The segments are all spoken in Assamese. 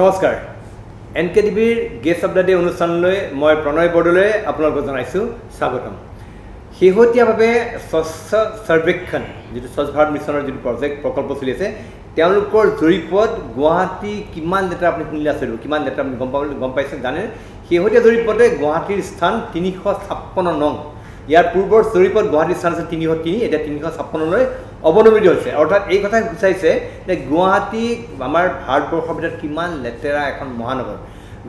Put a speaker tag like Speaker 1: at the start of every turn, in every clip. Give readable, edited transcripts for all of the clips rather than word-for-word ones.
Speaker 1: নমস্কাৰ NKTVৰ গেষ্ট অফ দ্য ডে অনুষ্ঠানলৈ মই প্ৰণয় বৰদলৈ আপোনালোকক জনাইছোঁ স্বাগতম। শেহতীয়াভাৱে স্বচ্ছ সৰ্বেক্ষণ যিটো স্বচ্ছ ভাৰত মিছনৰ যিটো প্ৰকল্প চলি আছে তেওঁলোকৰ জৰীপত গুৱাহাটী কিমান লেতেৰা আপুনি শুনিলে আছে কিমান লেতেৰা আপুনি গম পাইছে জানে। শেহতীয়া জৰীপতে গুৱাহাটীৰ স্থান 356 নং। ইয়াৰ পূৰ্বৰ জৰীপত গুৱাহাটীৰ স্থান আছিল 303, এতিয়া 356লৈ অৱনমিত হৈছে। অৰ্থাৎ এই কথাই বুজাইছে যে গুৱাহাটী আমাৰ ভাৰতবৰ্ষৰ ভিতৰত কিমান লেতেৰা এখন মহানগৰ।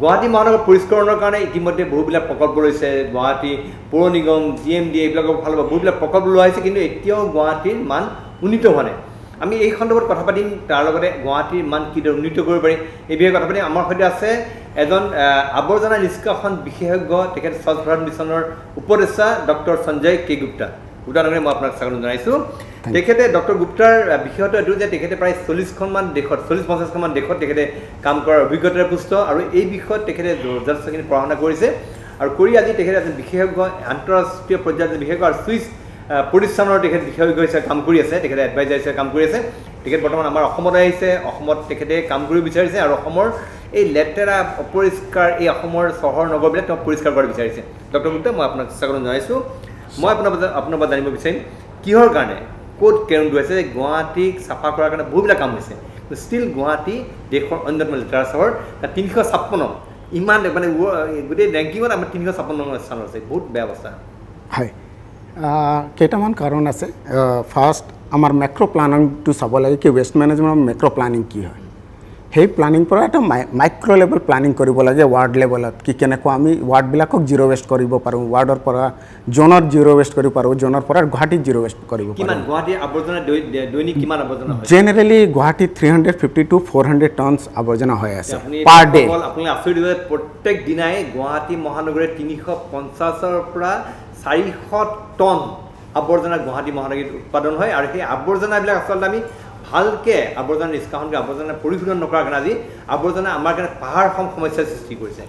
Speaker 1: গুৱাহাটী মহানগৰ পৰিষ্কৰণৰ কাৰণে ইতিমধ্যে বহুবিলাক প্ৰকল্প লৈছে। গুৱাহাটী পৌৰ নিগম, GMD এইবিলাকৰ ফালৰ পৰা বহুবিলাক প্ৰকল্প লোৱা হৈছে, কিন্তু এতিয়াও গুৱাহাটীৰ মান উন্নীত হোৱা নাই। আমি এই সন্দৰ্ভত কথা পাতিম, তাৰ লগতে গুৱাহাটীৰ মান কিদৰে উন্নীত কৰিব পাৰি এই বিষয়ে কথা পাতিম। আমাৰ সৈতে আছে এজন আৱৰ্জনা নিষ্কাশন বিশেষজ্ঞ, তেখেত স্বচ্ছ ভাৰত মিছনৰ উপদেষ্টা ডক্টৰ সঞ্জয় কে গুপ্তা। গুপ্তানগৰে মই আপোনাক স্বাগতম জনাইছোঁ। তেখেতে ডক্টৰ গুপ্তাৰ বিশেষত্ব এইটো যে তেখেতে প্ৰায় 40খনমান দেশত 40-50খনমান দেশত তেখেতে কাম কৰাৰ অভিজ্ঞতাৰে পুষ্ট, আৰু এই বিষয়ত তেখেতে যথেষ্টখিনি পঢ়া শুনা কৰিছে আৰু কৰি আজি তেখেতে এজন বিশেষজ্ঞ, আন্তঃৰাষ্ট্ৰীয় পৰ্যায়ৰ বিশেষজ্ঞ আৰু ছুইচ প্ৰতিষ্ঠানৰ তেখেত বিশেষজ্ঞ হিচাপে কাম কৰি আছে, তেখেতে এডভাইজাৰ হিচাপে কাম কৰি আছে। তেখেত বৰ্তমান আমাৰ অসমত আহিছে, অসমত তেখেতে কাম কৰিব বিচাৰিছে আৰু অসমৰ এই লেতেৰা অপৰিষ্কাৰ এই অসমৰ চহৰ নগৰবিলাক তেওঁ পৰিষ্কাৰ কৰিব বিচাৰিছে। ডক্টৰ গুপ্তা, মই আপোনাক স্বাগতম জনাইছোঁ। মই আপোনাৰ পৰা জানিব বিচাৰিম কিহৰ কাৰণে ক'ত কেন্দ্ৰ হৈছে যে গুৱাহাটীক চাফা কৰাৰ কাৰণে বহুবিলাক কাম হৈছে, ষ্টিল গুৱাহাটী দেশৰ অন্যতম লেতেৰা চহৰ। 356 ইমান মানে গোটেই ৰেংকিঙত আমাৰ 356 স্থানত আছে, বহুত বেয়া অৱস্থা।
Speaker 2: হয়, কেইটামান কাৰণ আছে। ফাৰ্ষ্ট আমাৰ মেক্ৰ' প্লানিংটো চাব লাগে কি ৱেষ্ট মেনেজমেণ্টৰ মেক্ৰ' প্লানিং কি হয়। সেই প্লানিং পৰা এটা মাইক্ৰ' লেভেল প্লানিং কৰিব লাগে ৱাৰ্ড লেভেলত, কি কেনেকুৱা আমি ৱাৰ্ডবিলাকক জিৰ' ৱেষ্ট কৰিব পাৰোঁ, ৱাৰ্ডৰ পৰা জোনত জিৰ' ৱেষ্ট কৰিব পাৰোঁ, জোনৰ পৰা গুৱাহাটীত জিৰ' ৱেষ্ট কৰিব পাৰোঁ।
Speaker 1: গুৱাহাটীৰ আৱৰ্জনা দৈনিক কিমান আৱৰ্জনা হয়?
Speaker 2: জেনেৰেলি গুৱাহাটীত 350 to 400 টনছ আৱৰ্জনা হৈ আছে পাৰ ডে।
Speaker 1: আপুনি আচৰিত যে প্ৰত্যেক দিনাই গুৱাহাটী মহানগৰীত 350ৰ পৰা 400 টন আৱৰ্জনা গুৱাহাটী মহানগৰীত উৎপাদন হয়, আৰু সেই আৱৰ্জনাবিলাক আচলতে আমি ভালকৈ আৱৰ্জনা নিষ্কাশন কৰি আৱৰ্জনা পৰিশোধন নকৰাৰ কাৰণে আজি আৱৰ্জনা আমাৰ কাৰণে পাহাৰ সমস্যাৰ সৃষ্টি কৰিছে।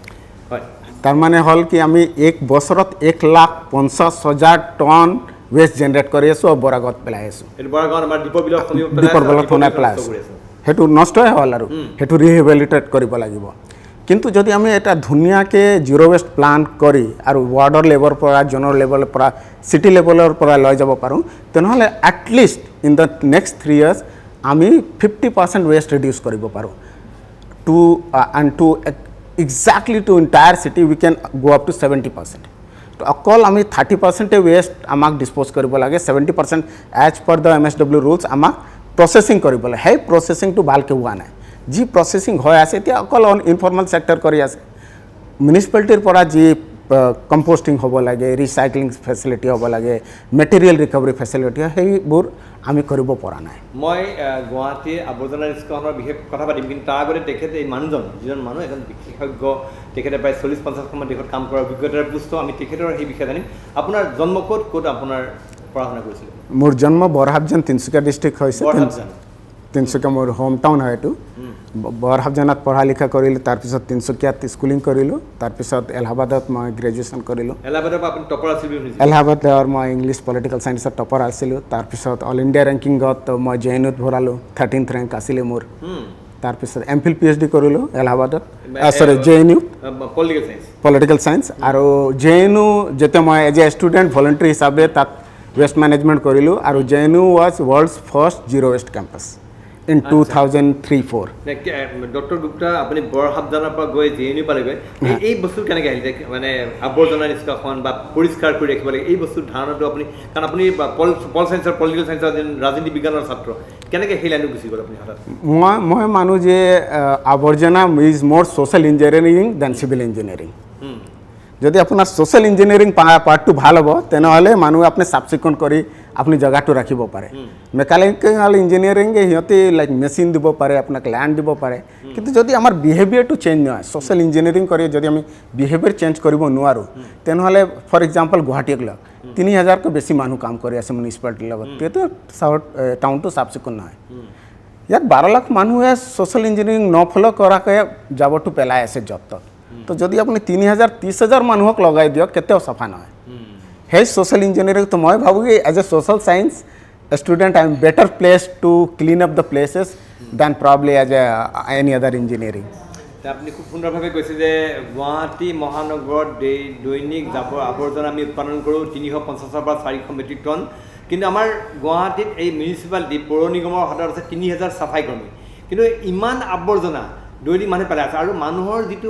Speaker 1: হয়,
Speaker 2: তাৰমানে হ'ল কি আমি এক বছৰত 1,50,000 টন ৱেষ্ট জেনেৰেট কৰি আছোঁ আৰু বৰাগত পেলাই আছোঁ।
Speaker 1: বৰাগাঁৱত আমাৰ দীপৰ বিলত
Speaker 2: সোমাই পেলাই আছোঁ, সেইটো নষ্টই হ'ল আৰু সেইটো ৰিহেবিলিটেট কৰিব লাগিব। কিন্তু যদি আমি এটা ধুনীয়াকৈ জিৰ' ৱেষ্ট প্লান কৰি আৰু ৱাৰ্ডৰ লেভেলৰ পৰা জোনৰ লেভেলৰ পৰা চিটি লেভেলৰ পৰা লৈ যাব পাৰোঁ, তেনেহ'লে at least in the next 3 years আমি 50% ৱেষ্ট ৰিডিউচ কৰিব পাৰোঁ। To exactly to entire city we can go up to 70%। তো অকল আমি 30% ৱেষ্ট আমাক ডিছপ'জ কৰিব লাগে, 70% as per the MSW rules আমাক প্ৰচেছিং কৰিব লাগে। সেই প্ৰচেছিংটো ভালকৈ হোৱা নাই। যি প্ৰচেছিং হৈ আছে এতিয়া অকল ইনফৰ্মেল ছেক্টৰ কৰি আছে। মিউনিচিপালিটিৰ পৰা যি কম্প'ষ্টিং হ'ব লাগে, ৰিচাইক্লিং ফেচিলিটি হ'ব লাগে, মেটেৰিয়েল ৰিকভাৰী ফেচিলিটি, সেইবোৰ আমি কৰিব পৰা নাই।
Speaker 1: মই গুৱাহাটীৰ আৱৰ্জনা নিষ্কাশনৰ বিশেষ কথা পাতিম, কিন্তু তাৰ আগতে তেখেতে এই মানুহজন যিজন মানুহ এজন বিশেষজ্ঞ, তেখেতে প্ৰায় 40-50খনমান দেশত কাম কৰাৰ অভিজ্ঞতাৰে পুষ্ট, আমি তেখেতৰ সেই বিষয়ে জানিম। আপোনাৰ জন্ম ক'ত আপোনাৰ পঢ়া শুনা কৰিছিলে?
Speaker 2: মোৰ জন্ম বৰহাবজান, তিনিচুকীয়া ডিষ্ট্ৰিক্ট হৈছে। তিনিচুকীয়া মোৰ হোম টাউন হয় এইটো। বৰহাবজানত পঢ়া লিখা কৰিলোঁ, তাৰপিছত তিনিচুকীয়াত স্কুলিং কৰিলোঁ, তাৰপিছত এলাহাবাদত মই গ্ৰেজুৱেশ্যন কৰিলোঁ। এলাহাবাদৰ মই ইংলিছ পলিটিকেল ছায়েন্সত টপাৰ আছিলোঁ। তাৰপিছত অল ইণ্ডিয়া ৰেংকিঙত মই JNUত ভৰালোঁ, 13th ৰেংক আছিলে মোৰ। তাৰপিছত MPhil PhD কৰিলোঁ এলাহাবাদত, JNU পলিটিকেল ছায়েন্স। আৰু JNU যেতিয়া মই এজ এ ষ্টুডেণ্ট ভলেণ্টাৰী হিচাপে তাত ৱেষ্ট মেনেজমেণ্ট কৰিলোঁ, আৰু JNU was world's first zero' waste campus in 2003-04।
Speaker 1: Doctor Gupta, আপুনি বৰহাবজানৰ পৰা গৈ JNU পালেগৈ, এই বস্তু কেনেকৈ আহিলে? মানে আৱৰ্জনা নিষ্কাশন বা পৰিষ্কাৰ কৰি ৰাখিব লাগে এই বস্তুৰ ধাৰণাটো আপুনি, কাৰণ আপুনি পল ছায়েন্সৰ পলিটিকেল ছায়েন্সৰ ৰাজনীতি বিজ্ঞানৰ ছাত্ৰ, কেনেকৈ সেই লাইনত গুচি গ'ল আপুনি হঠাৎ?
Speaker 2: মই মানো যে আৱৰ্জনা is more social engineering than civil engineering. যদি আপোনাৰ ছ'চিয়েল ইঞ্জিনিয়াৰিং পাৰ্টটো ভাল হ'ব, তেনেহ'লে মানুহে আপুনি চাফ চিকুণ কৰি আপুনি জেগাটো ৰাখিব পাৰে। মেকানিকেল ইঞ্জিনিয়াৰিঙে সিহঁতে লাইক মেচিন দিব পাৰে, আপোনাক লেণ্ড দিব পাৰে, কিন্তু যদি আমাৰ বিহেভিয়াৰটো চেঞ্জ নহয়, ছ'চিয়েল ইঞ্জিনিয়াৰিং কৰি যদি আমি বিহেভিয়াৰ চেঞ্জ কৰিব নোৱাৰোঁ, তেনেহ'লে ফৰ এক্সাম্পল গুৱাহাটীক লওক, 3000কৈ বেছি মানুহ কাম কৰি আছে মিউনিচিপালিটিৰ লগত, সেইটো চহৰ টাউনটো চাফ চিকুণ নহয়। ইয়াত 12 লাখ মানুহে ছ'চিয়েল ইঞ্জিনিয়াৰিং নফল' কৰাকৈ জাবৰটো পেলাই আছে য'ত ত'ত। তো যদি আপুনি 30,000-30,000 মানুহক লগাই দিয়ক, কেতিয়াও চাফা নহয়। সেই ছ'চিয়েল ইঞ্জিনিয়াৰিংটো মই ভাবোঁ কি as a social science student I am better placed to clean up the places then probably as a any other engineering.
Speaker 1: আপুনি খুব সুন্দৰভাৱে কৈছে যে গুৱাহাটী মহানগৰত দৈনিক জাবৰ আৱৰ্জনা আমি উৎপাদন কৰোঁ 350 পৰা 400 মেট্ৰিক টন, কিন্তু আমাৰ গুৱাহাটীত এই মিউনিচিপালিটি পৌৰ নিগমৰ হাতত আছে 3000 চাফাই কৰ্মী, কিন্তু ইমান আৱৰ্জনা দৈনিক মানুহে পেলাই আছে। আৰু মানুহৰ যিটো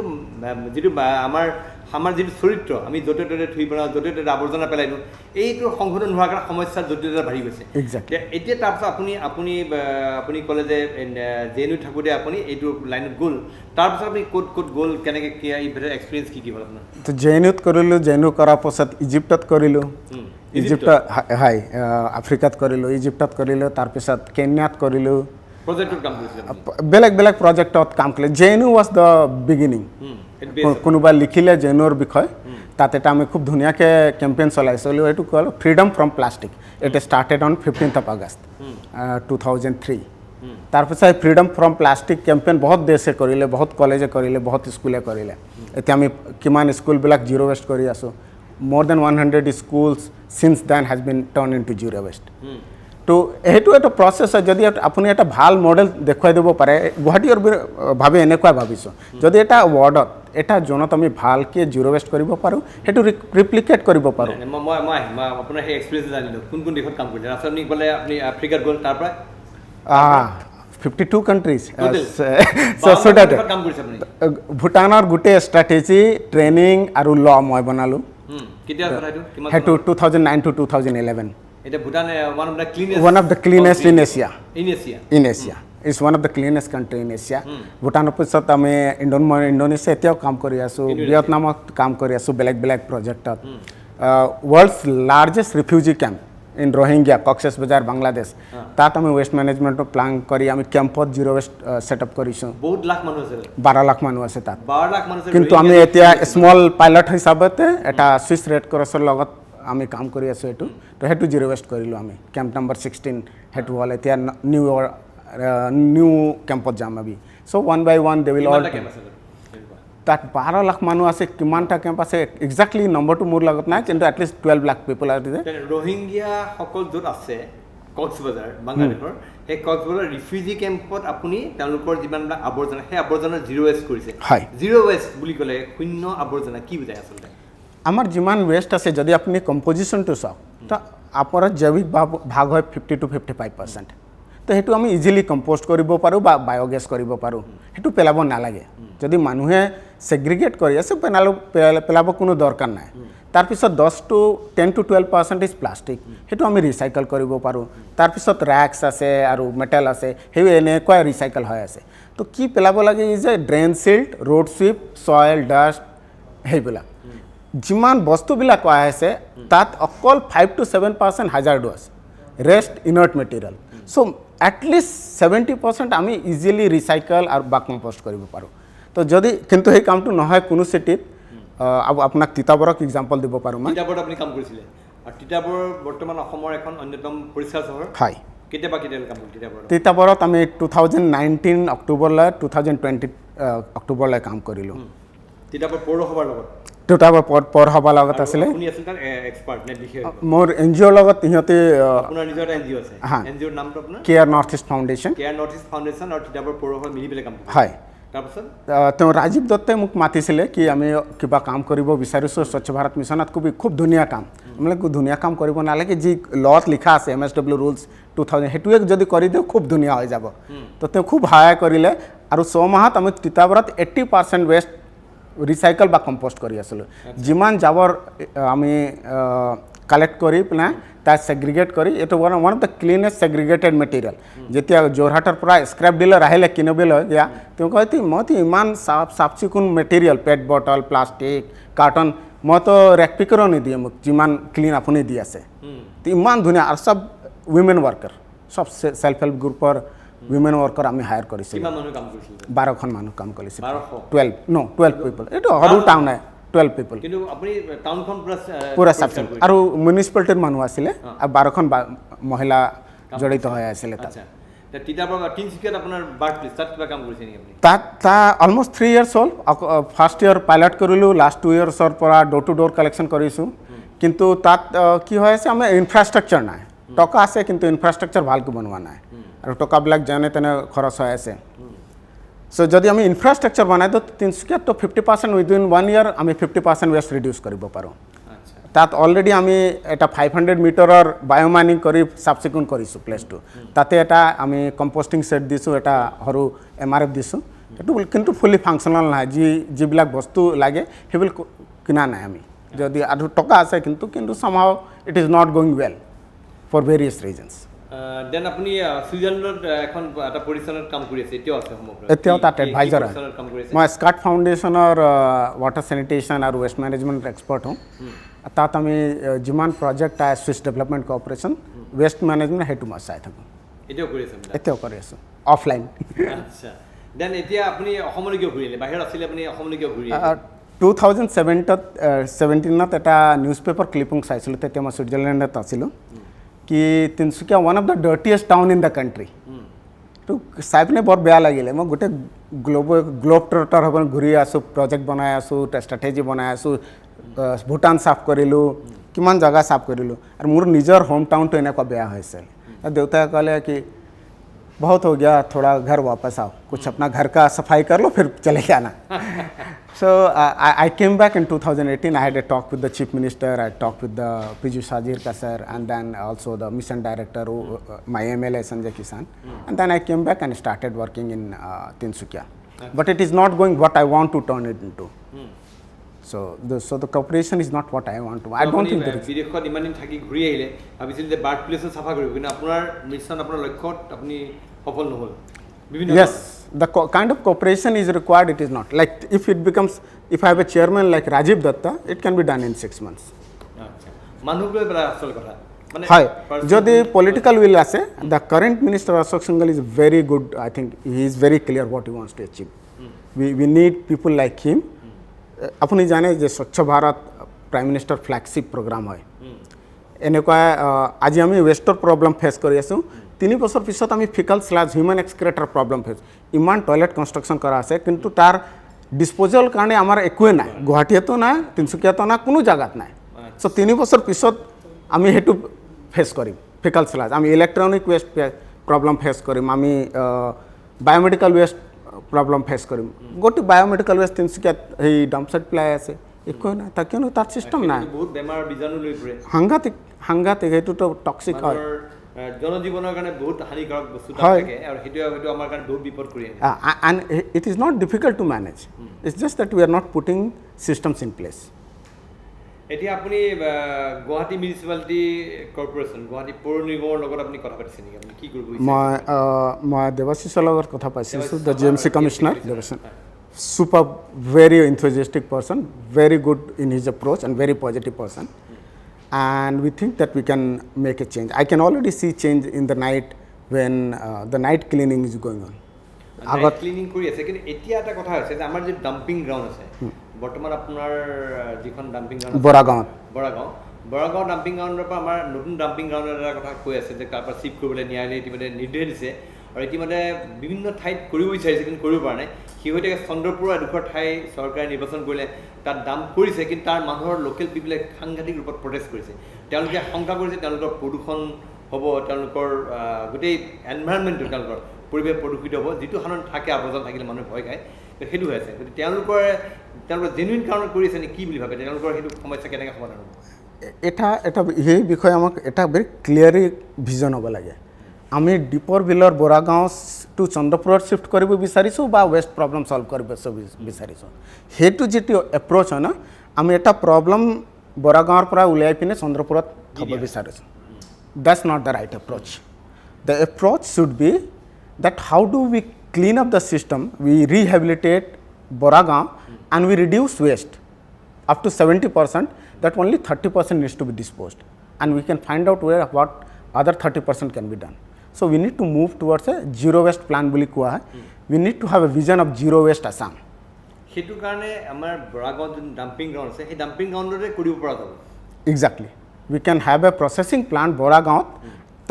Speaker 1: আমাৰ যিটো চৰিত্ৰ, আমি য'তে ত'তে থুই পেলাওঁ, য'তে ত'তে আৱৰ্জনা পেলাই দিওঁ, এইটো সংশোধন নোহোৱাৰ কাৰণে সমস্যাৰ জটিলতা বাঢ়ি গৈছে। এতিয়া তাৰপিছত আপুনি ক'লে যে JNU থাকোঁতে আপুনি এইটো লাইনত গ'ল, তাৰপিছত আপুনি ক'ত গ'ল, কেনেকৈ কি এইবিলাক এক্সপিৰিয়েঞ্চ কি হ'ল আপোনাৰ?
Speaker 2: তো JNUত কৰিলোঁ, JNU কৰাৰ পাছত ইজিপ্তত কৰিলোঁ, ইজিপ্তত হয় আফ্ৰিকাত কৰিলোঁ, ইজিপ্তত কৰিলোঁ, তাৰপিছত কেনিয়াত কৰিলোঁ,
Speaker 1: প্ৰজেক্টত কাম কৰিছিলে,
Speaker 2: বেলেগ প্ৰজেক্টত কাম কৰিলোঁ। JNU was the beginning. কোনোবা লিখিলে JNUৰ বিষয়, তাত এটা আমি খুব ধুনীয়াকৈ কেম্পেইন চলাইছিলোঁ, এইটো ক'ল freedom from plastic. It started on 15th August 2003। তাৰপিছত ফ্ৰীডম ফ্ৰম প্লাষ্টিক কেম্পেইন বহুত দেশে কৰিলে, বহুত কলেজে কৰিলে, বহুত স্কুলে কৰিলে। এতিয়া আমি কিমান স্কুলবিলাক জিৰ' ৱেষ্ট কৰি আছোঁ। more than 100 schools since then has been turned into zero waste. তো সেইটো এটা প্ৰচেছ হয়। যদি আপুনি এটা ভাল মডেল দেখুৱাই দিব পাৰে, গুৱাহাটীৰ ভাৱে এনেকুৱা ভাবিছোঁ, যদি এটা ৱাৰ্ডত এটা জোনত আমি ভালকৈ জিৰ' ৱেষ্ট কৰিব পাৰোঁ, সেইটো ৰিপ্লিকেট কৰিব পাৰোঁ।
Speaker 1: মই আপোনাৰ সেই এক্সপিৰিয়েঞ্চ জানিলোঁ, কোন দেশত কাম কৰিলে? আপুনি ক'লে আপুনি আফ্ৰিকাত গ'ল, তাৰ পৰা
Speaker 2: 52 countries.
Speaker 1: ভূটানৰ
Speaker 2: গোটেই ষ্ট্ৰেটেজি, ট্ৰেইনিং আৰু ল মই বনালোঁ। সেইটো 2009 to 2011. One of the cleanest in Asia. In Asia. It's one of the cleanest country in Asia. ভূটানৰ পিছত আমি ইণ্ডোনেছিয়া এতিয়াও কাম কৰি আছোঁ, ভিয়েটনামত কাম কৰি আছোঁ, বেলেগ প্ৰজেক্টত। World's largest refugee camp in Rohingya, Cox's Bazar, Bangladesh, তাত আমি ৱেষ্ট মেনেজমেণ্টৰ প্লান কৰি আমি কেম্পত জিৰ' ৱেষ্ট ছেটআপ কৰিছোঁ। 12 লাখ মানুহ আছে তাত। কিন্তু আমি এতিয়া স্মল পাইলট হিচাপতে এটা ছুইচ ৰেড ক্ৰছৰ লগত আমি কাম কৰি আছোঁ। এইটো তো সেইটো জিৰ' ৱেষ্ট কৰিলোঁ আমি। কেম্প নম্বৰ 16 সেইটো হ'ল। এতিয়া নিউ কেম্পত যাম আমি। চ' 1 by 1 দে উইল অল। তাত 12 লাখ মানুহ আছে। কিমানটা কেম্প আছে একজেক্টলি নম্বৰটো মোৰ লগত নাই, কিন্তু এটলিষ্ট 12 লাখ পিপল আছে।
Speaker 1: ৰোহিংগীয়াসকল য'ত আছে কক্সবাজাৰ, বাংলাদেশৰ, সেই কক্সবাজাৰ ৰিফিউজি কেম্পত আপুনি তেওঁলোকৰ যিমানবিলাক আৱৰ্জনা, সেই আৱৰ্জনা জিৰ' ৱেষ্ট কৰিছে।
Speaker 2: হয়,
Speaker 1: জিৰ' ৱেষ্ট বুলি ক'লে শূন্য আৱৰ্জনা কি বুজায় আচলতে?
Speaker 2: আমাৰ যিমান ৱেষ্ট আছে, যদি আপুনি কম্পজিশ্যনটো চাওক, তো আপোনাৰ জৈৱিক ভাগ হয় 50 to 55%। তো সেইটো আমি ইজিলি কম্প'ষ্ট কৰিব পাৰোঁ বা বায়'গেছ কৰিব পাৰোঁ। সেইটো পেলাব নালাগে। যদি মানুহে ছেগ্ৰিগেট কৰি আছে, পেলাব কোনো দৰকাৰ নাই। তাৰপিছত 10 to 12% ইজ প্লাষ্টিক, সেইটো আমি ৰিচাইকেল কৰিব পাৰোঁ। তাৰপিছত ৰেক্স আছে আৰু মেটেল আছে, সেই এনেকুৱাই ৰিচাইকেল হৈ আছে। তো কি পেলাব লাগে যে ড্ৰেইন চিল্ট, ৰোড চুইপ, চইল, ডাষ্ট, সেইবিলাক যিমান বস্তুবিলাক কোৱা আছে, তাত অকল 5 to 7% hazardous, rest inert material. So' at least 70% আমি ইজিলি ৰিচাইকেল আৰু বা কম্প'ষ্ট কৰিব পাৰোঁ। তো যদি কিন্তু সেই কামটো নহয় কোনো চিটিত, আপোনাক তিতাবৰক এক্সাম্পল দিব পাৰোঁ মই।
Speaker 1: তিতাবৰত আপুনি কাম কৰিছিলে, আৰু তিতাবৰ বৰ্তমান অসমৰ এখন অন্যতম পৰিষ্কাৰ চহৰ।
Speaker 2: হয়।
Speaker 1: কেতিয়ালৈ কাম কৰিলে
Speaker 2: তিতাবৰত? আমি 2019 অক্টোবৰলৈ 2020 অক্টোবৰলৈ কাম কৰিলোঁ।
Speaker 1: তিতাবৰ পৌৰসভাৰ লগত?
Speaker 2: তিতাবৰ পৌৰসভাৰ লগত আছিলে। মোৰ NGOৰ লগত সিহঁতে।
Speaker 1: আপোনাৰ নিজৰ এটা NGO আছে? NGOৰ নামটো আপোনাৰ?
Speaker 2: Care north east foundation.
Speaker 1: Care north east foundation আৰু তিতাবৰ পৌৰসভা মিলি পেলাই কাম কৰে?
Speaker 2: হয়।
Speaker 1: তাৰপিছত
Speaker 2: তেওঁ ৰাজীৱ দত্তে মোক মাতিছিলে কি আমি কিবা কাম কৰিব বিচাৰিছোঁ স্বচ্ছ ভাৰত মিছনত। খুব ধুনীয়া কাম। মানে ধুনীয়া কাম কৰিব নালাগে, যি ল'ত লিখা আছে MSW ৰুলছ 2000, সেইটোৱে যদি কৰি দিওঁ খুব ধুনীয়া হৈ যাব। তো তেওঁ খুব সহায় কৰিলে, আৰু 6 মাহত আমি তিতাবৰত 80% ৱেষ্ট ৰিচাইকেল বা কম্প'ষ্ট কৰি আছিলোঁ। যিমান জাবৰ আমি কালেক্ট কৰি পেলাই তাত ছেগ্ৰিগেট কৰি, এইটো one of the cleanest segregated material. যেতিয়া যোৰহাটৰ পৰা স্ক্ৰেপ ডিলাৰ আহিলে কিনিবলৈ দিয়া, তেওঁ কয় মইতো ইমান চাফ চিকুণ মেটেৰিয়েল, পেট বটল, প্লাষ্টিক, কাৰ্টন, মইতো ৰেকপিকৰো নিদিয়ে মোক, যিমান ক্লিন আপুনি দি আছে। তো ইমান ধুনীয়া, আৰু চব উইমেন ৱৰ্কাৰ, চব ছেল্ফ হেল্প গ্ৰুপৰ উইমেন ৱৰ্কাৰ আমি হায়াৰ কৰিছিলোঁ। 12খন মানুহ কাম কৰিছিল। 12 পিপল। এইটো সৰু টাউন নাই, 12 পিপল।
Speaker 1: কিন্তু আপুনি টাউনখন
Speaker 2: পুৰা চাফ চিকুণ, আৰু মিউনিচিপালিটিৰ মানুহ আছিলে, আৰু 12খন মহিলা জড়িত হৈ আছিলে তাত। তাত অলমষ্ট 3 years হ'ল। ফাৰ্ষ্ট ইয়েৰ পাইলট কৰিলোঁ, লাষ্ট 2 yearsৰ পৰা ড'ৰ টু ড'ৰ কালেকশ্যন কৰিছোঁ। কিন্তু তাত কি হৈ আছে, আমাৰ ইনফ্ৰাষ্ট্ৰাকচাৰ নাই। টকা আছে কিন্তু ইনফ্ৰাষ্ট্ৰাকচাৰ ভালকৈ বনোৱা নাই, আৰু টকাবিলাক যেনে তেনে খৰচ হৈ আছে। সো যদি আমি ইনফ্রাস্ট্রাকচার বনাই তো তিনসুকিয়া তো 50% উইদিন 1 ইয়ার আমি 50% ওয়েস্ট রিডিউস কৰিব পাৰোঁ
Speaker 1: আচ্ছা
Speaker 2: তাত অলৰেডি আমি এটা 500 মিটাৰৰ বায়োমাইনিং কৰি সাবচিকুন কৰিছোঁ প্লেচটো তাতে এটা আমি কম্পোষ্টিং সেট দিছোঁ এটা সৰু MRF দিছোঁ এইটো কিন্তু ফুলি ফাংচনাল নহয় যিবিলাক বস্তু লাগে সেইবোৰ কিনা নাই আমি যদি আৰু টকা আছে কিন্তু somehow it is not going well for various reasons
Speaker 1: then আপুনি সুইজাৰলেণ্ডত এখন এটা প্ৰতিষ্ঠানত কাম কৰি আছে এতিয়াও আছে সমগ্ৰ
Speaker 2: এতিয়াও তাত এডভাইজাৰ হয়
Speaker 1: প্ৰতিষ্ঠানত কাম কৰি আছে
Speaker 2: মই স্কাট ফাউণ্ডেশ্যনৰ ৱাটাৰ চেনিটেশ্যন আৰু ৱেষ্ট মেনেজমেণ্ট এক্সপাৰ্ট হওঁ তাত আমি যিমান প্ৰজেক্ট আহে Swiss development corporation waste management সেইটো মই চাই থাকোঁ
Speaker 1: এতিয়াও কৰি আছে
Speaker 2: এতিয়াও কৰি আছোঁ অফলাইন
Speaker 1: আচ্ছা দেন এতিয়া আপুনি অসমলৈ কিয় ঘূৰিলে বাহিৰত আছিলে আপুনি অসমলৈ কিয় ঘূৰি
Speaker 2: 2017ত এটা নিউজ পেপাৰ ক্লিপিং চাইছিলোঁ তেতিয়া মই ছুইজাৰলেণ্ডত আছিলোঁ কি Tinsukia one of the dirtiest town in the country তো চাই পিনে বৰ বেয়া লাগিলে মই গোটেই গ্লোব ট্ৰটাৰ হ'ব ঘূৰি আছোঁ প্ৰজেক্ট বনাই আছোঁ ষ্ট্ৰেটেজি বনাই আছোঁ ভূটান চাফ কৰিলোঁ কিমান জেগা চাফ কৰিলোঁ আৰু মোৰ নিজৰ হোম টাউনটো এনেকুৱা বেয়া হৈছিল দেউতাই ক'লে কি बहुत हो गया थोड़ा घर वापस आओ कुछ अपना घर का सफाई कर लो फिर चले जाना so I came back in 2018 I had a talk with the chief minister I talked with the Piyush Hajirka sir and then also the mission director my MLA Sanjay Kisan and then I came back and started working in Tinsukia but it is not going what I want to turn it into so the cooperation is not what I want to I don't think there is
Speaker 1: বিদেশত ইমান দিন থাকি ঘূৰি আহিলে ভাবিছিল যে বাৰ্ড প্লেচো চাফা কৰিব কিন্তু আপোনাৰ মিছন আপোনাৰ লক্ষ্যত আপুনি সফল নহ'ল
Speaker 2: yes the kind of cooperation is required it is not like if I have a chairman like Rajiv Datta it can be done in 6 months
Speaker 1: আচ্ছা মানুহক লৈ পেলাই আসল কথা মানে
Speaker 2: হয় যদি পলিটিক্যাল উইল আছে the current minister Ashok Singhal is very good I think he is very clear what he wants to achieve we need people like him আপুনি জানে যে স্বচ্ছ Bharat prime minister flagship programme হয় এনেকুৱা আজি আমি ৱেষ্টৰ প্ৰব্লেম ফেচ কৰি আছোঁ 3 বছৰ পিছত আমি fecal sludge human excreta problem face ইমান টয়লেট কনষ্ট্ৰাকশ্যন কৰা আছে কিন্তু তাৰ ডিছপ'জেল কাৰণে আমাৰ একোৱে নাই গুৱাহাটীতো নাই তিনিচুকীয়াতো নাই কোনো জেগাত নাই চ' 3 বছৰ পিছত আমি সেইটো ফেচ কৰিম ফিকাল স্লাজ আমি ইলেক্ট্ৰনিক ৱেষ্ট প্ৰব্লেম ফেচ কৰিম আমি বায়'মেডিকেল ৱেষ্ট প্ৰব্লেম ফেচ কৰিম গোটেই বায়'মেডিকেল ৱেষ্ট তিনিচুকীয়াত সেই ডাম্পছাইট পেলাই আছে একোৱে নাই তাৰ কিয়নো তাত চিষ্টেম নাই
Speaker 1: বহুত বেমাৰ বীজাণু লৈ ফুৰে
Speaker 2: সাংঘাতিক সেইটোতো টক্সিক হয়
Speaker 1: জনজীৱনৰ কাৰণে বহুত হানিকাৰক বস্তু থাকে আৰু সেইটো আমাৰ কাৰণে বহুত বিপদ কৰি আনে
Speaker 2: and it is not difficult to manage it's just that we are not putting systems in place
Speaker 1: এতিয়া আপুনি গুৱাহাটী মিউনিচিপালিটি কৰ্পোৰেশ্যন গুৱাহাটী পৌৰ নিগমৰ লগত আপুনি কথা পাতিছে নেকি আপুনি কি কৰিব
Speaker 2: মই দেৱাশিষৰ লগত কথা পাতিছোঁ the GMC commissioner Debashish super very enthusiastic person very good in his approach and very positive person and we think that we can make a change I can already see change in the night when the night cleaning is going on
Speaker 1: আগত ক্লিনিং কৰি আছে কিন্তু এতিয়া এটা কথা হৈছে যে আমাৰ যে ডাম্পিং গ্ৰাউণ্ড আছে বৰ্তমান আপোনাৰ যিখন ডাম্পিং গ্ৰাউণ্ড বৰাগাঁও ডাম্পিং গ্ৰাউণ্ডৰ পৰা আমাৰ নতুন ডাম্পিং গ্ৰাউণ্ডৰ এটা কথা কৈ আছে যে তাৰ পৰা চিফ্ট কৰিবলৈ ন্যায়ালয়ে ইতিমধ্যে নিৰ্দেশ দিছে আৰু ইতিমধ্যে বিভিন্ন ঠাইত কৰিব বিচাৰিছে কিন্তু কৰিব পৰা নাই শেহতীয়াকৈ চন্দ্ৰপুৰ এডোখৰ ঠাই চৰকাৰে নিৰ্বাচন কৰিলে তাত ডাম্প কৰিছে কিন্তু তাৰ মানুহৰ লোকেল পিপলে সাংঘাতিক ৰূপত প্ৰটেষ্ট কৰিছে তেওঁলোকে শংকা কৰিছে তেওঁলোকৰ প্ৰদূষণ হ'ব তেওঁলোকৰ গোটেই এনভাইৰনমেণ্টটো তেওঁলোকৰ পৰিৱেশ প্ৰদূষিত হ'ব যিটো সাধাৰণতে থাকে আৱৰ্জনা থাকিলে মানুহে ভয় খায় সেইটো হৈ আছে গতিকে তেওঁলোকৰ জেনুইন কাৰণত কৰি আছে নেকি কি বুলি ভাবে তেওঁলোকৰ সেইটো সমস্যা কেনেকৈ সমাধান হ'ব
Speaker 2: এটা সেই বিষয়ে আমাক এটা ভেৰি ক্লিয়াৰলি ভিজন হ'ব লাগে আমি দীপৰ বিলৰ বৰাগাঁও টু চন্দ্ৰপুৰত শিফ্ট কৰিব বিচাৰিছোঁ বা ৱেষ্ট প্ৰব্লেম সলভ কৰিব বিচাৰিছোঁ সেইটো যিটো এপ্ৰ'চ হয় ন আমি এটা প্ৰব্লেম বৰাগাঁৱৰ পৰা উলিয়াই পিনে চন্দ্ৰপুৰত থ'ব বিচাৰিছোঁ that's not the right approach the approach should be that how do we clean up the system we rehabilitate Boragaon and we reduce waste up to 70% that only 30% needs to be disposed and we can find out where what other 30% can be done so we need to move towards a zero waste plan boli koa we need to have a vision of zero waste Assam
Speaker 1: hetu karone amar Boragaon dumping ground ase he dumping ground re koribo pora jabo
Speaker 2: exactly we can have a processing plant Boragaon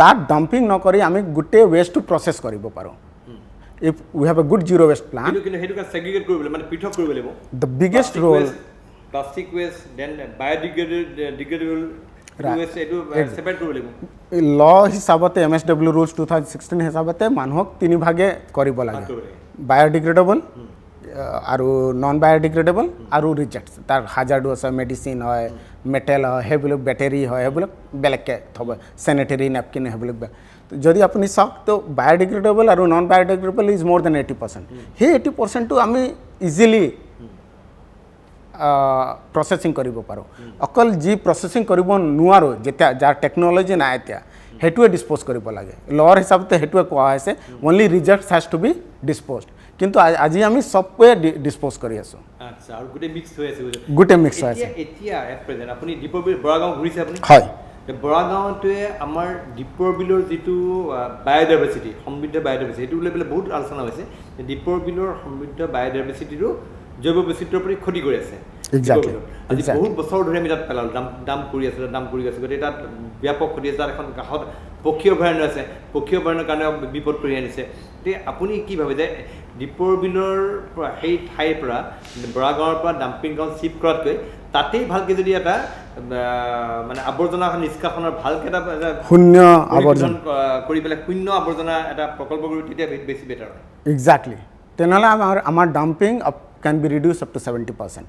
Speaker 2: that dumping no kori ami gutte waste to process koribo paro if we have a good zero waste plan
Speaker 1: কিন্তু হেতু কা segregate কৰিব মানে পৃথক কৰিব লাগিব
Speaker 2: the biggest role
Speaker 1: plastic waste then biodegradable separate কৰিব লাগিব
Speaker 2: ল হিচাপতে MSW ৰুলছ 2016 হিচাপতে মানুহক তিনি ভাগে কৰিব লাগে বায়োডিগ্ৰেডেবল আৰু নন বায়োডিগ্ৰেডেবল আৰু ৰিজেক্টছ তাৰ হাজাৰডাছ হয় মেডিচিন হয় মেটেল হয় সেইবিলাক বেটেৰী হয় সেইবিলাক বেলেগকৈ থ'ব চেনিটেৰী নেপকিন সেইবিলাক যদি আপুনি চাওক তো বায়োডিগ্ৰেডেবল আৰু নন বায়োডিগ্ৰেডেবল ইজ মোৰ দেন 80%। সেই 80%টো আমি ইজিলি প্ৰচেছিং কৰিব পাৰোঁ। অকল যি প্ৰচেছিং কৰিব নোৱাৰোঁ যেতিয়া যাৰ টেকন'লজি নাই এতিয়া সেইটোৱে ডিছপ'জ কৰিব লাগে। ল'ৰ হিচাপতে সেইটোৱে কোৱা হৈছে অনলি ৰিজেক্টছ হেজ টু বি ডিছপ'জড, কিন্তু আজি আমি চবটোৱে ডিছপ'জ কৰি আছোঁ।
Speaker 1: আচ্ছা, আৰু গোটেই মিক্স হৈ আছে
Speaker 2: গোটেই মিক্স হৈ আছে।
Speaker 1: এতিয়া এট প্ৰেজেণ্ট আপুনি দীপৰ বিল বৰাগাঁও ঘূৰিছে আপুনি?
Speaker 2: হয়।
Speaker 1: বৰাগাঁৱটোৱে আমাৰ দীপৰ বিলৰ যিটো বায়'ডাইভাৰ্চিটি সমৃদ্ধ বায়'ডাইভাৰ্চিটি সেইটো লৈ পেলাই বহুত আলোচনা হৈছে। দীপৰ বিলৰ সমৃদ্ধ বায়'ডাইভাৰ্চিটিটো জৈৱ বৈচিত্ৰৰ প্ৰতি ক্ষতি কৰি আছে। আজি বহুত বছৰ ধৰি আমি তাত পেলালোঁ, দাম কৰি আছোঁ গতিকে তাত ব্যাপক ক্ষতি আছে। তাত এখন কাষত পক্ষী অভয়াৰণ্য আছে, পক্ষী অভয়াৰণ্যৰ কাৰণে বিপদ কৰি আনিছে। গতিকে আপুনি কি ভাবে যে দীপৰ বিলৰ সেই ঠাইৰ পৰা বৰাগাঁৱৰ পৰা ডাম্পিং গ্ৰাউণ্ড শ্বিফ্ট কৰাতকৈ তাতেই ভালকৈ যদি এটা মানে আৱৰ্জনা নিষ্কাশনৰ ভালকৈ এটা
Speaker 2: শূন্য আৱৰ্জনা
Speaker 1: কৰি পেলাই শূন্য আৱৰ্জনা এটা প্ৰকল্প কৰি তেতিয়া বেছি বেটাৰ হয়।
Speaker 2: এক্সাক্টলি, তেনেহ'লে আমাৰ dumping can be reduced up to 70%,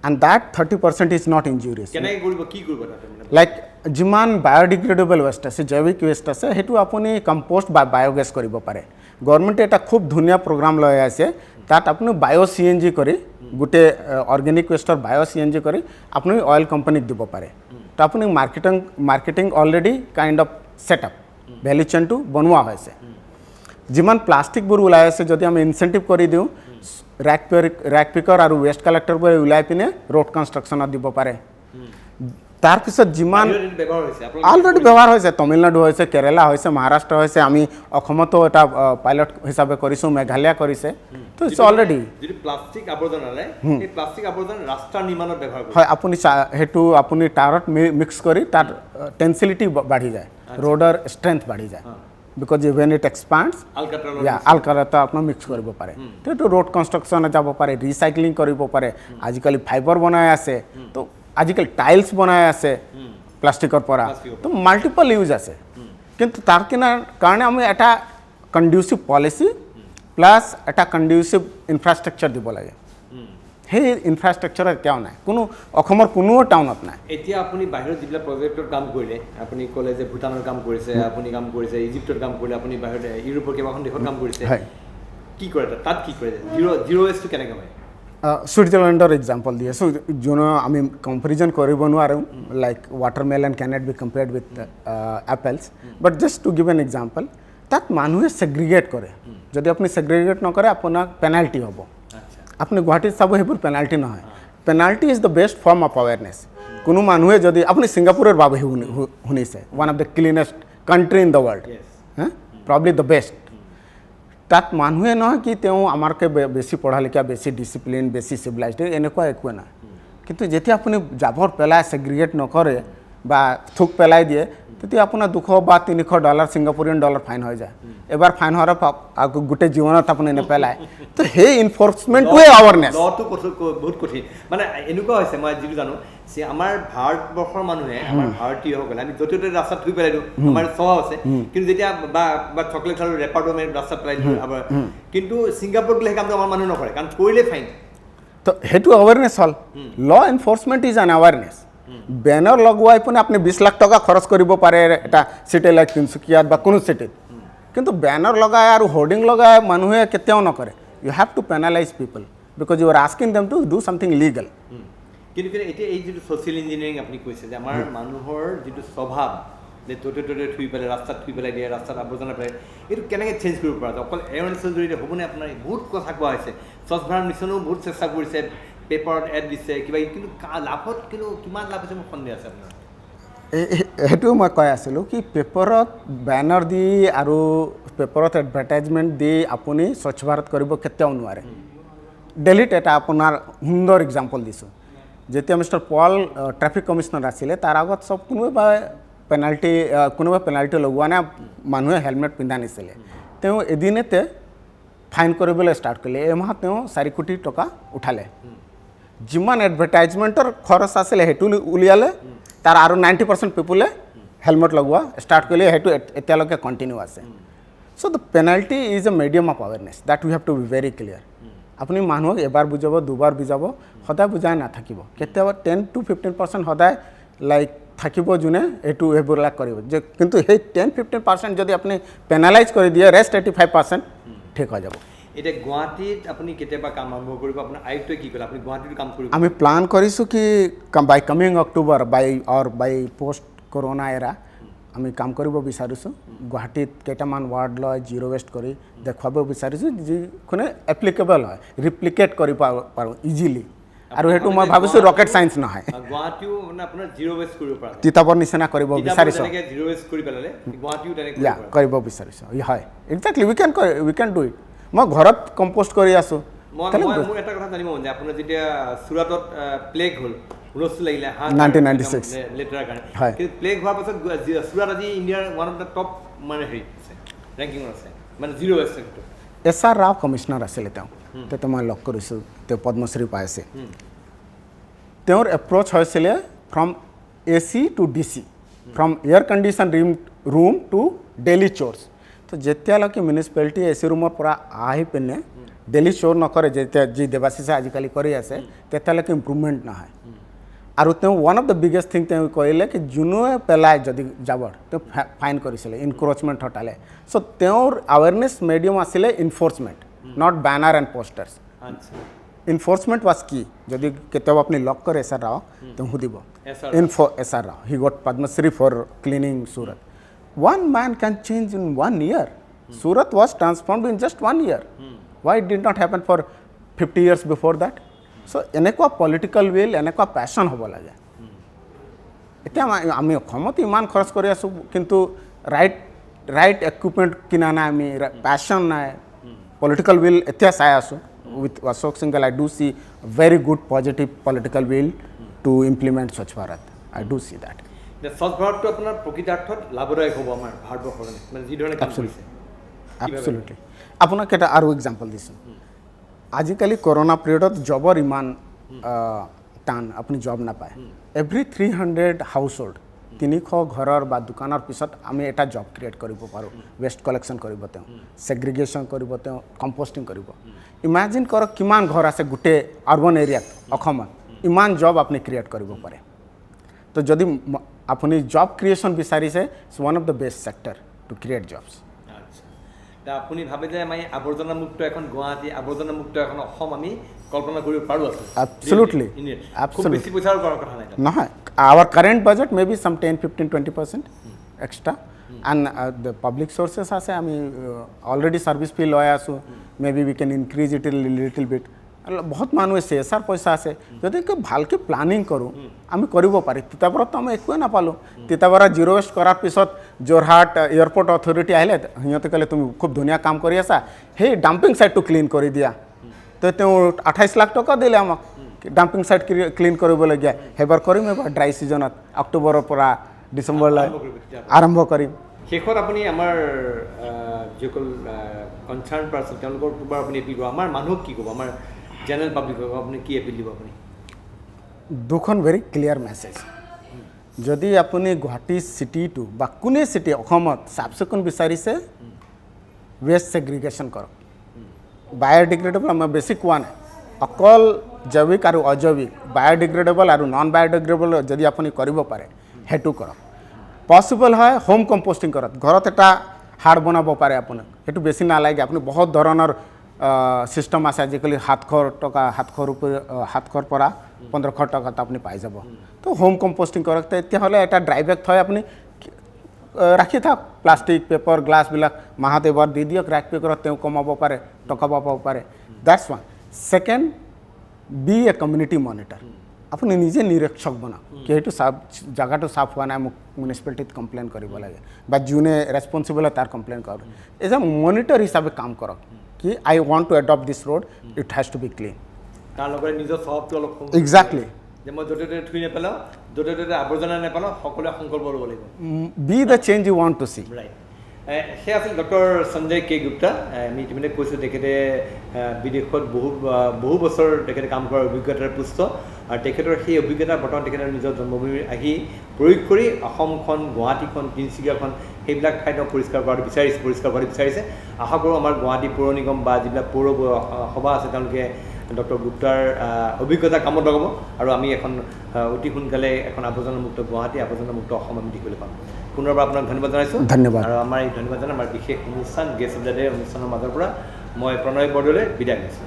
Speaker 2: and that 30% is not injurious.
Speaker 1: কেনেকৈ কৰিব, কি কৰিব তাতে?
Speaker 2: লাইক যিমান বায়োডিগ্ৰেডেবল ৱেষ্ট আছে, জৈৱিক ৱেষ্ট আছে, সেইটো আপুনি কম্পোষ্ট বা বায়োগেছ কৰিব পাৰে। গভৰ্ণমেণ্টে এটা খুব ধুনীয়া প্ৰগ্ৰাম লৈ আছে, তাত আপুনি CNG কৰি গোটেই অৰ্গেনিক ৱেষ্টৰ CNG কৰি আপুনি অইল কোম্পানীক দিব পাৰে। তো আপুনি marketing already kind of setup, value চেইনটো বনোৱা হৈছে। যিমান প্লাষ্টিকবোৰ ওলাই আছে যদি আমি ইনচেণ্টিভ কৰি দিওঁ, ৰেক পিকৰ আৰু ৱেষ্ট কালেক্টৰবোৰ ওলাই পিনে ৰোড কনষ্ট্ৰাকশ্যনত দিব পাৰে। তাৰপিছত যিমান অলৰেডি ব্যৱহাৰ হৈছে, তামিলনাডু হৈছে, কেৰেলা হৈছে, মহাৰাষ্ট্ৰ হৈছে, আমি অসমতো এটা পাইলট হিচাপে কৰিছোঁ, মেঘালয় কৰিছে। তো ইটছ অলৰেডি
Speaker 1: প্লাষ্টিক আৱৰ্জনা ৰাস্তা নিৰ্মাণত ব্যৱহাৰ কৰে।
Speaker 2: হয়, সেইটো আপুনি টাৰত মিক্স কৰি তাত টেনচিলিটি বাঢ়ি যায়, ৰোডৰ ষ্ট্ৰেংথ বাঢ়ি যায়। because when it expands আলকাট্ৰা আপোনাৰ মিক্স কৰিব পাৰে। তো এইটো ৰোড কনষ্ট্ৰাকশ্যনত যাব পাৰে, ৰিচাইক্লিং কৰিব পাৰে। আজিকালি ফাইবাৰ বনাই আছে, তো আজিকালি টাইলছ বনাই আছে প্লাষ্টিকৰ পৰা, তো মাল্টিপল ইউজ আছে। কিন্তু তাৰ কাৰণে আমি এটা কনডিউচিভ পলিচি প্লাছ এটা কনডিউচিভ ইনফ্ৰাষ্ট্ৰাকচাৰ দিব লাগে। সেই ইনফ্ৰাষ্ট্ৰাকচাৰ এতিয়াও নাই, অসমৰ কোনো টাউনত নাই।
Speaker 1: এতিয়া আপুনি বাহিৰত যিবিলাক প্ৰজেক্টত কাম কৰিলে, আপুনি ক'লে যে ভূটানৰ কাম কৰিছে, আপুনি কাম কৰিছে, ইজিপ্তত কাম কৰিলে, আপুনি বাহিৰত ইউৰোপৰ কেইবাখন দেশত কাম কৰিছে, কি কৰে তাত কি কৰে? জিৰ' ৱেষ্টটো কেনেকৈ হয়?
Speaker 2: ছুইজাৰলেণ্ডৰ এক্সাম্পল দি আছোঁ, যোন আমি কম্পেৰিজন কৰিব নোৱাৰোঁ। Like watermelon cannot be compared with apples, but just to give an example, তাত মানুহে ছেগ্ৰিগেট কৰে। যদি আপুনি ছেগ্ৰিগেট নকৰে আপোনাক পেনাল্টি হ'ব। আপুনি গুৱাহাটীত চাব সেইবোৰ পেনাল্টি নহয়। Penalty is the best form of awareness. কোনো মানুহে যদি আপুনি ছিংগাপুৰৰ বাবে শুনিছে, one of the cleanest country in the world, probably the best. তাত মানুহে নহয় কি তেওঁ আমাতকৈ বেছি পঢ়া লিখা, বেছি ডিচিপ্লিন, বেছি চিভিলাইজড, এনেকুৱা একোৱে নাই। কিন্তু যেতিয়া আপুনি জাবৰ পেলাই ছেগ্ৰিগেট নকৰে বা থুক পেলাই দিয়ে, তেতিয়া আপোনাৰ $200 বা $300 ছিংগাপুৰিয়ান ডলাৰ ফাইন হৈ যায়। এবাৰ ফাইন হোৱাৰ আকৌ গোটেই জীৱনত আপুনি নেপেলায়। তো সেই ইনফৰ্চমেণ্টটোৱে আৱাৰনেছ।
Speaker 1: লটো বহুত কঠিন। মানে এনেকুৱা হৈছে, মই যিটো জানো যে আমাৰ ভাৰতবৰ্ষৰ মানুহে, আমাৰ ভাৰতীয়সকলে আমি য'তে ত'তে ৰাস্তাত থুই পেলাই দিওঁ, আমাৰ স্বভাৱ আছে। কিন্তু যেতিয়া বা চকলেট খালোঁ, ৰেপাৰটো আমি ৰাস্তাত পেলাই দিওঁ। কিন্তু ছিংগাপুৰত গ'লে সেই কামটো আমাৰ মানুহ নকৰে, কাৰণ কৰিলে ফাইন।
Speaker 2: তো সেইটো এৱাৰনেছ হ'ল। Law enforcement is an awareness. Banner লগোৱাই পিনে আপুনি 20 লাখ টকা খৰচ কৰিব পাৰে এটা চিটি লাইক তিনিচুকীয়াত বা কোনো চিটিত, কিন্তু বেনাৰ লগাই আৰু হোৰ্ডিং লগাই মানুহে কেতিয়াও নকৰে। You have to penalize people because you are asking them to do something legal.
Speaker 1: কিন্তু এতিয়া এই যিটো ছ'চিয়েল ইঞ্জিনিয়াৰিং আপুনি কৈছে যে আমাৰ মানুহৰ যিটো স্বভাৱ, যে ত'তে ত'তে থুই পেলাই, ৰাস্তাত থুই পেলাই দিয়ে, ৰাস্তাত আৱৰ্জনা পেলাই, এইটো কেনেকৈ চেঞ্জ কৰিব পৰা যায়? অকল এৱাৰনেছৰ জৰিয়তে হ'বনে? আপোনাৰ বহুত কথা কোৱা হৈছে, স্বচ্ছ ভাৰত মিছনেও বহুত চেষ্টা কৰিছে, পেপাৰত এড দিছে কিবা, কিন্তু লাভত কিন্তু কিমান লাভ হৈছে মোৰ সন্দেহ আছে আপোনাৰ।
Speaker 2: সেইটোও মই কৈ আছিলোঁ কি পেপাৰত বেনাৰ দি আৰু পেপাৰত এডভাৰটাইজমেণ্ট দি আপুনি স্বচ্ছ ভাৰত কৰিব কেতিয়াও নোৱাৰে। দিল্লীত এটা আপোনাৰ সুন্দৰ এক্সাম্পল দিছোঁ। যেতিয়া মিষ্টাৰ পল ট্ৰেফিক কমিশ্যনাৰ আছিলে, তাৰ আগত কোনোবাই পেনাল্টি লগোৱা নাই, মানুহে হেলমেট পিন্ধা নিছিলে। তেওঁ এদিনতে ফাইন কৰিবলৈ ষ্টাৰ্ট কৰিলে। এমাহত তেওঁ 4 কোটি টকা উঠালে। যিমান এডভাৰটাইজমেণ্টৰ খৰচ আছিলে সেইটো উলিয়ালে তাৰ আৰু 90% পিপুলে হেলমেট লগোৱা ষ্টাৰ্ট কৰিলে সেইটো এতিয়ালৈকে কণ্টিনিউ আছে so' the penalty is a medium of awareness that we have to be very clear আপুনি মানুহক এবাৰ বুজাব দুবাৰ বুজাব সদায় বুজাই নাথাকিব কেতিয়াবা 10 to 15% সদায় লাইক থাকিব যোনে এইটো এইবিলাক কৰিব যে কিন্তু সেই 10-15% যদি আপুনি পেনালাইজ কৰি দিয়ে ৰেষ্ট 85% ঠিক হৈ যাব
Speaker 1: এতিয়া গুৱাহাটীত আপুনি কেতিয়াবা কাম আৰম্ভ কৰিব আপোনাৰ আয়ুক্তই কি ক'লে আপুনি গুৱাহাটীত কাম কৰিব
Speaker 2: আমি প্লান কৰিছোঁ কি বাই কামিং অক্টোবৰ বাই পষ্ট কৰোণা এৰা আমি কাম কৰিব বিচাৰিছোঁ গুৱাহাটীত কেইটামান ৱাৰ্ড লয় জিৰ' ৱেষ্ট কৰি দেখুৱাব বিচাৰিছোঁ যিখনে এপ্লিকেবল হয় ৰিপ্লিকেট কৰিব পাৰোঁ ইজিলি আৰু সেইটো মই ভাবিছোঁ ৰকেট চায়েন্স নহয়
Speaker 1: গুৱাহাটীও মানে আপোনাৰ জিৰ' ৱেষ্ট কৰিব পৰা
Speaker 2: কিতাপৰ নিচিনা কৰিব বিচাৰিছোঁ
Speaker 1: জিৰ' ৱেষ্ট কৰি পেলালে গুৱাহাটীও তেনেকৈ
Speaker 2: কৰিব বিচাৰিছোঁ হয় exactly we can do it মই ঘৰত কম্প'ষ্ট কৰি আছোঁ
Speaker 1: মোৰ এটা কথা জানিব মন যায় আপোনাৰ যেতিয়া চুৰাটত প্লেগ হ'ল হুলস্থুল লাগিলে
Speaker 2: 1996
Speaker 1: লেতেৰাৰ কাৰণে কিন্তু প্লেগ হোৱাৰ পাছত চুৰাট আজি ইণ্ডিয়াৰ ওৱান অফ দ্য টপ মানে হেৰি আছে ৰেংকিঙত আছে মানে zero' waste sector
Speaker 2: SR Rao commissioner আছিলে তেওঁ মই লগ কৰিছোঁ তেওঁ পদ্মশ্ৰী পাইছে তেওঁৰ এপ্ৰ'চ হৈছিলে from AC to DC from air condition room to daily chores তো যেতিয়ালৈকে মিউনিচিপালিটি AC ৰুমৰ পৰা আহি পিনে ডেইলি চ'ৰ নকৰে যেতিয়া যি দেৱাশিষে আজিকালি কৰি আছে তেতিয়ালৈকে ইম্প্ৰুভমেণ্ট নহয় আৰু তেওঁ one of the biggest thing তেওঁ কৰিলে কি যোনে পেলায় যদি জাবৰ তেওঁ ফাইন কৰিছিলে ইনক্ৰ'চমেণ্ট হটালে চ' তেওঁৰ আৱেৰনেছ মিডিয়াম আছিলে ইনফ'ৰ্চমেণ্ট নট বেনাৰ এণ্ড পোষ্টাৰ্ছ ইনফ'ৰ্চমেণ্ট ৱাজ কি যদি কেতিয়াবা আপুনি লগ কৰে SR ৰাও তেওঁ সুধিব SR Rao he got Padmashri for cleaning Surat one man can change in 1 year Surat was transformed in just 1 year why it did not happen for 50 years before that so এনেকুৱা পলিটিকেল উইল এনেকুৱা পেশ্যন হ'ব লাগে এতিয়া আমি অসমত ইমান খৰচ কৰি আছোঁ কিন্তু ৰাইট ইকুইপমেণ্ট কিনা নাই আমি পেশ্যন নাই পলিটিকেল উইল এতিয়া চাই আছোঁ with Ashok Singhal I do C very good positive political will two implement স্বচ্ছ ভাৰত আই ডু চি দ্যাট
Speaker 1: স্বচ্ছ ভাৰতটো আপোনাৰ প্ৰকৃতাৰ্থত লাভদায়ক হ'ব আমাৰ ভাৰতবৰ্ষৰ কাৰণে মানে যিধৰণে কাম কৰিছে
Speaker 2: এবছলুটলি আপোনাক এটা আৰু এক্সাম্পল দিছোঁ আজিকালি কৰোণা পিৰিয়ডত জবৰ ইমান টান আপুনি জব নাপায় এভৰি 300 হাউচ হোল্ড 300 ঘৰৰ বা দোকানৰ পিছত আমি এটা জব ক্ৰিয়েট কৰিব পাৰোঁ ৱেষ্ট কালেকশ্যন কৰিব তেওঁ ছেগ্ৰিগেশ্যন কৰিব তেওঁ কম্পষ্টিং কৰিব ইমাজিন কৰক কিমান ঘৰ আছে গোটেই আৰ্বান এৰিয়াত অসমত ইমান জব আপুনি ক্ৰিয়েট কৰিব পাৰে তো যদি আপুনি জব ক্ৰিয়েশ্যন বিচাৰিছে it's one of the best sector to create jobs
Speaker 1: আচ্ছা আপুনি ভাবে যে আমি আৱৰ্জনামুক্ত এখন গুৱাহাটী আৱৰ্জনামুক্ত এখন অসম আমি কল্পনা কৰিব পাৰোঁ
Speaker 2: absolutely
Speaker 1: বেছি পইচাৰ কথা নাই
Speaker 2: নহয় our current budget maybe some 10-15-20% extra and the public sources আছে আমি already service fee লৈ আছোঁ maybe we can increase it a little bit বহুত মানুহে CSR পইচা আছে যদি ভালকৈ প্লানিং কৰোঁ আমি কৰিব পাৰি তিতাবৰত আমি একোৱে নাপালোঁ তিতাবৰত জিৰ' ৱেষ্ট কৰাৰ পিছত যোৰহাট এয়াৰপৰ্ট অথৰিটি আহিলে সিহঁতে ক'লে তুমি খুব ধুনীয়া কাম কৰি আছা সেই ডাম্পিং ছাইটটো ক্লিন কৰি দিয়া তো তেওঁ 28 লাখ টকা দিলে আমাক ডাম্পিং ছাইট ক্লিন কৰিবলগীয়া সেইবাৰ কৰিম এবাৰ ড্ৰাই ছিজনত অক্টোবৰৰ পৰা ডিচেম্বৰলৈ আৰম্ভ কৰিম
Speaker 1: শেষত আপুনি আমাৰ যিসকল কনচাৰ্ণ পাৰ্চন তেওঁলোকৰ পৰা আপুনি এপিল কৰিব আমাৰ মানুহক কি ক'ব আমাৰ জেনেৰেল পাব্লিকক আপুনি কি এপিল দিব আপুনি
Speaker 2: দুখন ভেৰি ক্লিয়াৰ মেছেজ যদি আপুনি গুৱাহাটী চিটিটো বা কোনে চিটি অসমত চাফ চিকুণ বিচাৰিছে ৱেষ্ট ছেগ্ৰিগেশ্যন কৰক বায়'ডিগ্ৰেডেবল মই বেছি কোৱা নাই অকল জৈৱিক আৰু অজৈৱিক বায়'ডিগ্ৰেডেবল আৰু নন বায়'ডিগ্ৰেডেবল যদি আপুনি কৰিব পাৰে সেইটো কৰক পচিবল হয় হোম কম্পষ্টিং কৰক ঘৰত এটা সাৰ বনাব পাৰে আপোনাক সেইটো বেছি নালাগে আপুনি বহুত ধৰণৰ চিষ্টেম আছে আজিকালি 700 পৰা 1500 টকাত আপুনি পাই যাব তো হোম কম্পষ্টিং কৰক তেতিয়াহ'লে এটা ড্ৰাই বেগ থৈ আপুনি ৰাখি থাক প্লাষ্টিক পেপাৰ গ্লাছবিলাক মাহত এবাৰ দি দিয়ক ৰাখ পেপাৰত তেওঁ কমাব পাৰে টকা পাব পাৰে that's one second be a community monitor আপুনি নিজে নিৰীক্ষক বনাওক কি সেইটো জেগাটো চাফ হোৱা নাই মোক মিউনিচিপালিটিত কমপ্লেইন কৰিব লাগে বা যোনে ৰেছপনচিবল হয় তাৰ কমপ্লেইন কৰক এজ এ মনিটৰ হিচাপে কাম কৰক কি I want to adopt this road it has to be clean
Speaker 1: তাৰ লগতে নিজৰ স্বভাৱটো অলপ
Speaker 2: এক্সাক্টলি
Speaker 1: যে মই য'তে ত'তে থুই নেপেলাওঁ য'তে ত'তে আৱৰ্জনা নেপেলাওঁ সকলোৱে সংকল্প ল'ব লাগিব
Speaker 2: be the change you want to see
Speaker 1: right সেয়া আছিল ডক্টৰ সঞ্জয় কে গুপ্তা। আমি ইতিমধ্যে কৈছোঁ তেখেতে বিদেশত বহু বছৰ তেখেতে কাম কৰাৰ অভিজ্ঞতাৰ পুষ্ট আৰু তেখেতৰ সেই অভিজ্ঞতা বৰ্তমান তেখেতৰ নিজৰ জন্মভূমি আহি প্ৰয়োগ কৰি অসমখন, গুৱাহাটীখন, তিনিচুকীয়াখন সেইবিলাক ঠাইত পৰিষ্কাৰ কৰাটো বিচাৰিছে। আশা কৰোঁ আমাৰ গুৱাহাটী পৌৰ নিগম বা যিবিলাক পৌৰ সভা আছে তেওঁলোকে ডক্টৰ গুপ্তাৰ অভিজ্ঞতা কামত লগাব আৰু আমি এখন অতি সোনকালে এখন আৱৰ্জনামুক্ত গুৱাহাটী, আৱৰ্জনামুক্ত অসম আমি দেখিবলৈ পাম। পুনৰবাৰ আপোনাক ধন্যবাদ জনাইছোঁ।
Speaker 2: ধন্যবাদ।
Speaker 1: আৰু আমাৰ এই ধন্যবাদ জনাই আমাৰ বিশেষ অনুষ্ঠান গেছ অফ দ্য ডে অনুষ্ঠানৰ মাজৰ পৰা মই প্ৰণয় বৰদলৈ বিদায় লৈছোঁ।